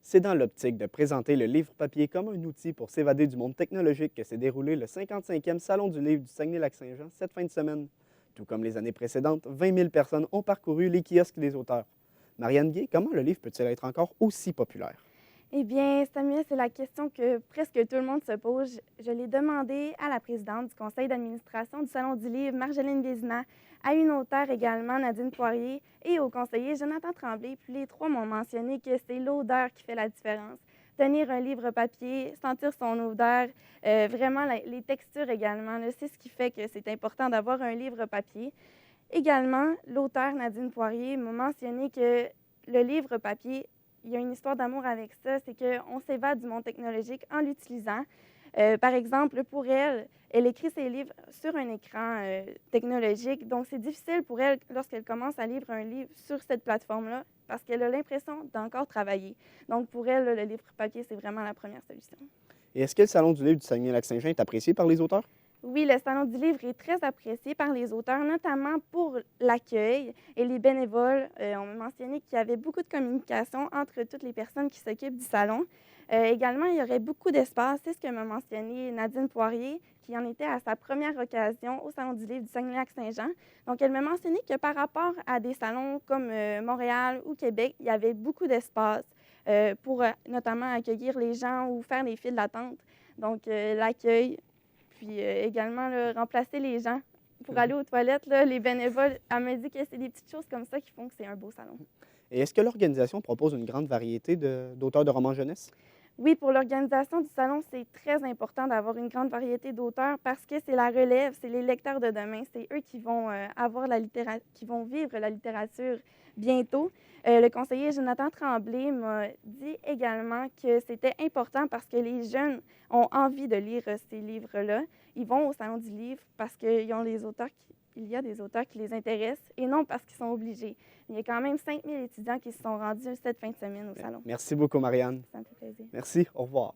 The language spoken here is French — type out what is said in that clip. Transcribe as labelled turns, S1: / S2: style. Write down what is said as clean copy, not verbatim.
S1: C'est dans l'optique de présenter le livre papier comme un outil pour s'évader du monde technologique que s'est déroulé le 55e Salon du livre du Saguenay-Lac-Saint-Jean cette fin de semaine. Tout comme les années précédentes, 20 000 personnes ont parcouru les kiosques des auteurs. Marianne Gay, comment le livre peut-il être encore aussi populaire?
S2: Eh bien, Samuel, c'est la question que presque tout le monde se pose. Je l'ai demandé à la présidente du conseil d'administration du Salon du livre, Marjolaine Vézina, à une auteure également, Nadine Poirier, et au conseiller Jonathan Tremblay. Puis les trois m'ont mentionné que c'est l'odeur qui fait la différence. Tenir un livre papier, sentir son odeur, vraiment les textures également, c'est ce qui fait que c'est important d'avoir un livre papier. Également, l'auteure Nadine Poirier m'a mentionné que le livre papier, il y a une histoire d'amour avec ça, c'est qu'on s'évade du monde technologique en l'utilisant. Par exemple, pour elle, elle écrit ses livres sur un écran technologique, donc c'est difficile pour elle lorsqu'elle commence à lire un livre sur cette plateforme-là parce qu'elle a l'impression d'encore travailler. Donc pour elle, le livre papier, c'est vraiment la première solution.
S1: Et est-ce que le Salon du livre du Saguenay-Lac-Saint-Jean est apprécié par les auteurs?
S2: Oui, le Salon du livre est très apprécié par les auteurs, notamment pour l'accueil et les bénévoles. On m'a mentionné qu'il y avait beaucoup de communication entre toutes les personnes qui s'occupent du salon. Également, il y aurait beaucoup d'espace. C'est ce que m'a mentionné Nadine Poirier, qui en était à sa première occasion au Salon du livre du Saguenay-Lac-Saint-Jean. Donc, elle m'a mentionné que par rapport à des salons comme Montréal ou Québec, il y avait beaucoup d'espace pour notamment accueillir les gens ou faire des files d'attente. Donc, l'accueil, puis également, là, remplacer les gens pour aller aux toilettes, là, les bénévoles, elle me dit que c'est des petites choses comme ça qui font que c'est un beau salon.
S1: Et est-ce que l'organisation propose une grande variété d'auteurs de romans jeunesse?
S2: Oui, pour l'organisation du salon, c'est très important d'avoir une grande variété d'auteurs parce que c'est la relève, c'est les lecteurs de demain, c'est eux qui vont avoir qui vont vivre la littérature bientôt. Le conseiller Jonathan Tremblay m'a dit également que c'était important parce que les jeunes ont envie de lire ces livres-là. Ils vont au salon du livre parce qu'ils ont les auteurs il y a des auteurs qui les intéressent et non parce qu'ils sont obligés. Il y a quand même 5 000 étudiants qui se sont rendus cette fin de semaine au salon.
S1: Merci beaucoup, Marianne.
S2: Ça me fait plaisir.
S1: Merci, au revoir.